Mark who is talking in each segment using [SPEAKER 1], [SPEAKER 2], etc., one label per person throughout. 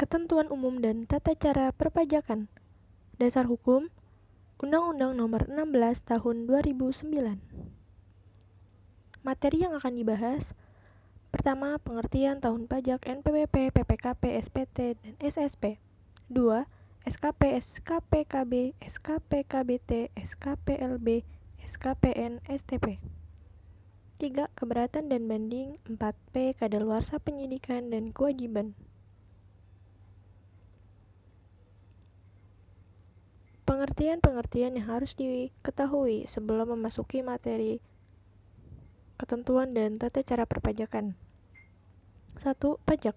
[SPEAKER 1] Ketentuan Umum dan Tata Cara Perpajakan. Dasar Hukum Undang-Undang Nomor 16 Tahun 2009. Materi yang akan dibahas: pertama, pengertian tahun pajak NPWP, PPKP, SPT, dan SSP. 2. SKP, SKPKB, SKPKBT, SKPLB, SKPN, STP. 3. Keberatan dan banding. 4. Kadaluarsa penyidikan dan kewajiban. Pengertian-pengertian yang harus diketahui sebelum memasuki materi ketentuan dan tata cara perpajakan. 1. Pajak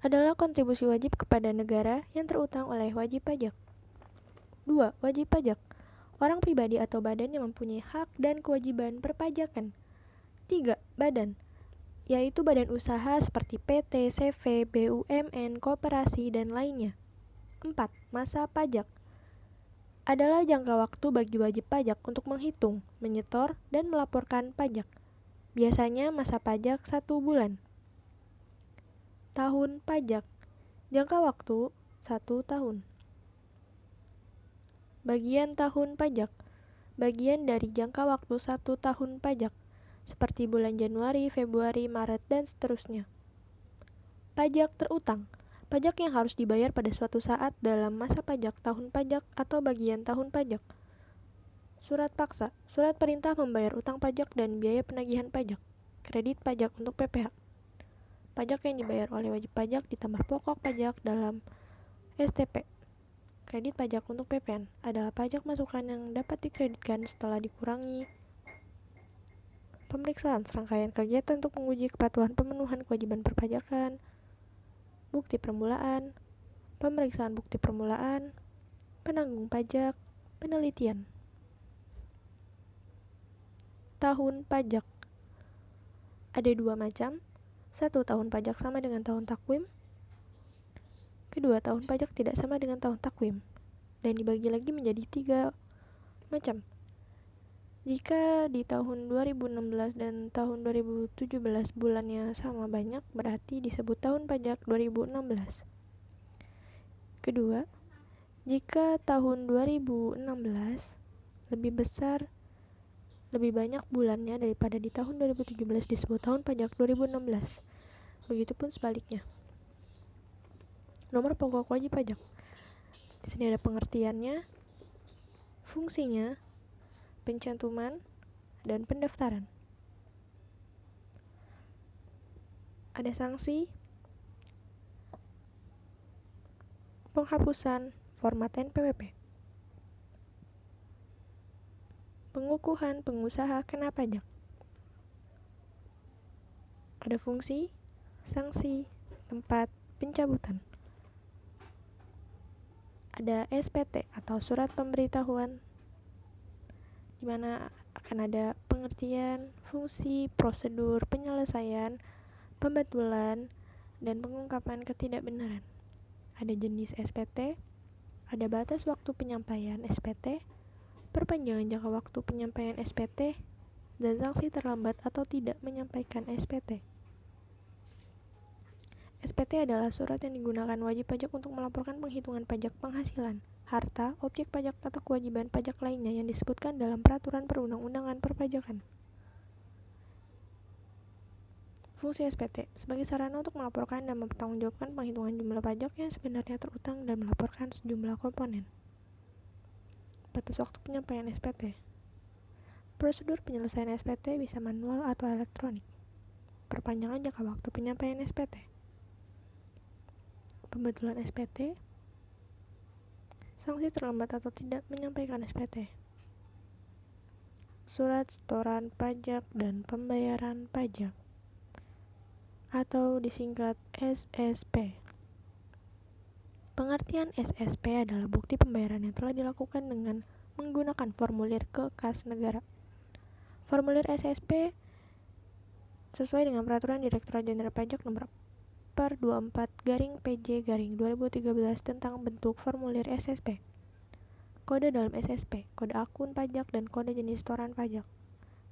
[SPEAKER 1] adalah kontribusi wajib kepada negara yang terutang oleh wajib pajak. 2. Wajib pajak, orang pribadi atau badan yang mempunyai hak dan kewajiban perpajakan. 3. Badan, yaitu badan usaha seperti PT, CV, BUMN, koperasi, dan lainnya. 4. Masa pajak adalah jangka waktu bagi wajib pajak untuk menghitung, menyetor, dan melaporkan pajak. Biasanya masa pajak 1 bulan. Tahun pajak, jangka waktu 1 tahun. Bagian tahun pajak, bagian dari jangka waktu 1 tahun pajak, seperti bulan Januari, Februari, Maret, dan seterusnya. Pajak terutang, pajak yang harus dibayar pada suatu saat dalam masa pajak, tahun pajak, atau bagian tahun pajak. Surat paksa, surat perintah membayar utang pajak dan biaya penagihan pajak. Kredit pajak untuk PPh. Pajak yang dibayar oleh wajib pajak ditambah pokok pajak dalam STP. Kredit pajak untuk PPN adalah pajak masukan yang dapat dikreditkan setelah dikurangi. Pemeriksaan serangkaian kegiatan untuk menguji kepatuhan pemenuhan kewajiban perpajakan. Bukti permulaan, pemeriksaan bukti permulaan, penanggung pajak, penelitian. Tahun pajak ada 2 macam. 1. Tahun pajak sama dengan tahun takwim. Kedua, tahun pajak tidak sama dengan tahun takwim, dan dibagi lagi menjadi 3 macam. Jika di tahun 2016 dan tahun 2017 bulannya sama banyak, berarti disebut tahun pajak 2016. Kedua, jika tahun 2016 lebih besar, lebih banyak bulannya daripada di tahun 2017, disebut tahun pajak 2016. Begitupun sebaliknya. Nomor pokok wajib pajak. Di sini ada pengertiannya, fungsinya, pencantuman, dan pendaftaran. Ada sanksi, penghapusan format NPWP, pengukuhan pengusaha kena pajak. Ada fungsi, sanksi, tempat pencabutan. Ada SPT atau surat pemberitahuan, di mana akan ada pengertian, fungsi, prosedur penyelesaian, pembetulan, dan pengungkapan ketidakbenaran. Ada jenis SPT, ada batas waktu penyampaian SPT, perpanjangan jangka waktu penyampaian SPT, dan sanksi terlambat atau tidak menyampaikan SPT. SPT adalah surat yang digunakan wajib pajak untuk melaporkan penghitungan pajak penghasilan, harta, objek pajak atau kewajiban pajak lainnya yang disebutkan dalam peraturan perundang-undangan perpajakan. Fungsi SPT sebagai sarana untuk melaporkan dan mempertanggungjawabkan penghitungan jumlah pajak yang sebenarnya terutang dan melaporkan sejumlah komponen. Batas waktu penyampaian SPT. Prosedur penyelesaian SPT bisa manual atau elektronik. Perpanjangan jangka waktu penyampaian SPT. Pembetulan SPT, sanksi terlambat atau tidak menyampaikan SPT, surat setoran pajak dan pembayaran pajak, atau disingkat SSP. Pengertian SSP adalah bukti pembayaran yang telah dilakukan dengan menggunakan formulir ke kas negara. Formulir SSP sesuai dengan Peraturan Direktorat Jenderal Pajak Nomor 24/PJ/2013 tentang bentuk formulir SSP. Kode dalam SSP, kode akun pajak, dan kode jenis setoran pajak.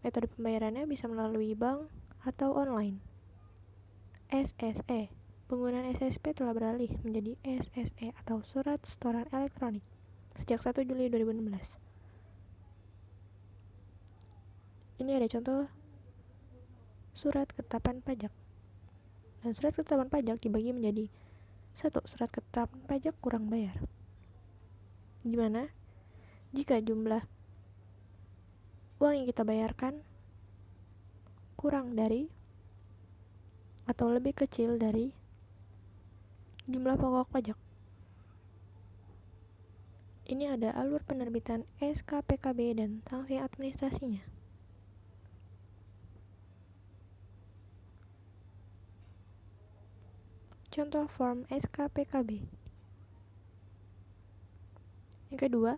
[SPEAKER 1] Metode pembayarannya bisa melalui bank atau online. SSE, Penggunaan SSP telah beralih menjadi SSE atau Surat Setoran Elektronik sejak 1 Juli 2016. Ini ada contoh surat ketetapan pajak. Dan surat ketetapan pajak dibagi menjadi 1. Surat ketetapan pajak kurang bayar. Gimana? Jika jumlah uang yang kita bayarkan kurang dari atau lebih kecil dari jumlah pokok pajak. Ini ada alur penerbitan SKPKB dan sanksi administrasinya. Contoh form SKPKB. Yang kedua,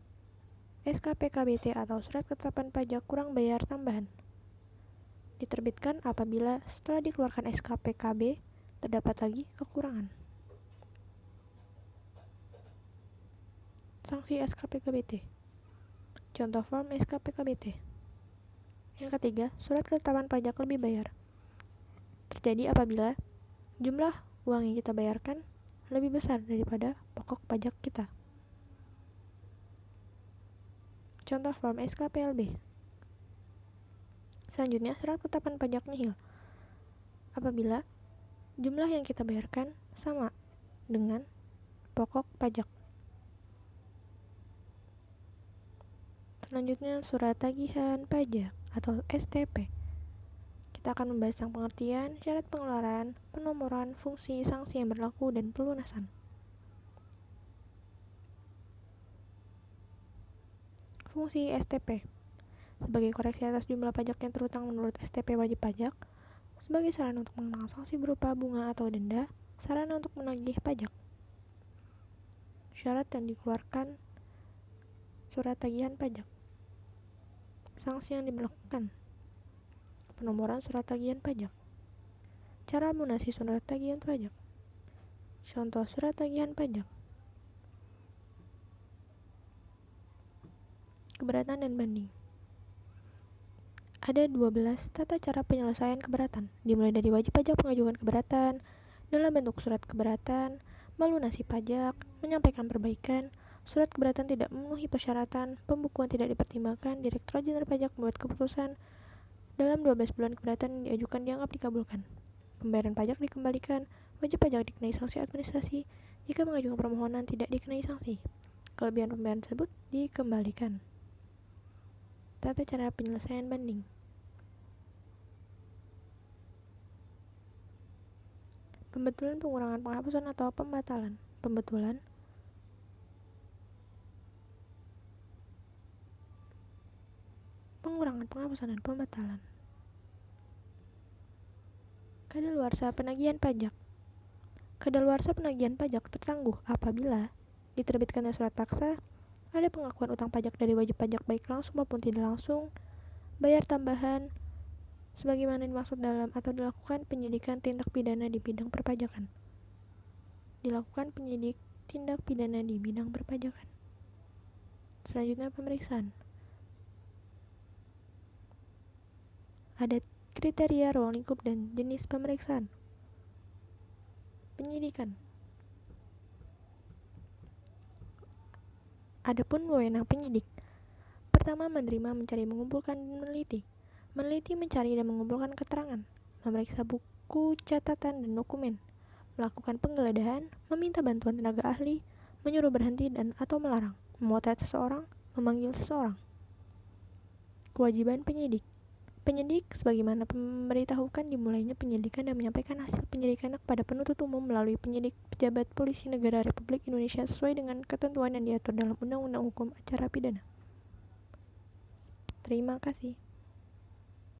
[SPEAKER 1] SKPKBT atau Surat Ketetapan Pajak Kurang Bayar Tambahan. Diterbitkan apabila setelah dikeluarkan SKPKB terdapat lagi kekurangan. Sanksi SKPKBT. Contoh form SKPKBT. Yang ketiga, Surat Ketetapan Pajak Lebih Bayar. Terjadi apabila jumlah uang yang kita bayarkan lebih besar daripada pokok pajak kita. Contoh form SKPLB. Selanjutnya, Surat Ketetapan Pajak Nihil. Apabila jumlah yang kita bayarkan sama dengan pokok pajak. Selanjutnya, Surat Tagihan Pajak atau STP. Kita akan membahas tentang pengertian, syarat pengeluaran, penomoran, fungsi, sanksi yang berlaku, dan pelunasan. Fungsi STP sebagai koreksi atas jumlah pajak yang terutang menurut STP wajib pajak, sebagai sarana untuk mengenal sanksi berupa bunga atau denda, sarana untuk menagih pajak. Syarat yang dikeluarkan surat tagihan pajak. Sanksi yang diberlakukan. Penomoran surat tagihan pajak. Cara melunasi surat tagihan pajak. Contoh surat tagihan pajak. Keberatan dan banding. Ada 12 tata cara penyelesaian keberatan, dimulai dari wajib pajak mengajukan keberatan, dalam bentuk surat keberatan, melunasi pajak, menyampaikan perbaikan, surat keberatan tidak memenuhi persyaratan, pembukuan tidak dipertimbangkan, Direktorat Jenderal Pajak membuat keputusan, dalam 12 bulan keberatan yang diajukan dianggap dikabulkan. Pembayaran pajak dikembalikan, wajib pajak dikenai sanksi administrasi, jika mengajukan permohonan tidak dikenai sanksi. Kelebihan pembayaran tersebut dikembalikan. Tata cara penyelesaian banding. Pembetulan, pengurangan, penghapusan atau pembatalan. Pembetulan. Pengurangan, penghapusan, dan pembatalan. Kadaluarsa penagihan pajak. Kadaluarsa penagihan pajak tertangguh apabila diterbitkannya surat paksa, ada pengakuan utang pajak dari wajib pajak baik langsung maupun tidak langsung, bayar tambahan, sebagaimana dimaksud dalam atau dilakukan penyidikan tindak pidana di bidang perpajakan. Dilakukan penyidik tindak pidana di bidang perpajakan. Selanjutnya pemeriksaan. Ada kriteria ruang lingkup dan jenis pemeriksaan. Penyidikan. Adapun wewenang penyidik. Pertama, menerima, mencari, mengumpulkan, dan meneliti. Meneliti, mencari, dan mengumpulkan keterangan. Memeriksa buku, catatan, dan dokumen. Melakukan penggeledahan, meminta bantuan tenaga ahli, menyuruh berhenti dan atau melarang, memotret seseorang, memanggil seseorang. Kewajiban penyidik. Penyidik sebagaimana memberitahukan dimulainya penyidikan dan menyampaikan hasil penyidikan kepada penuntut umum melalui penyidik pejabat polisi negara Republik Indonesia sesuai dengan ketentuan yang diatur dalam Undang-Undang Hukum Acara Pidana. Terima kasih.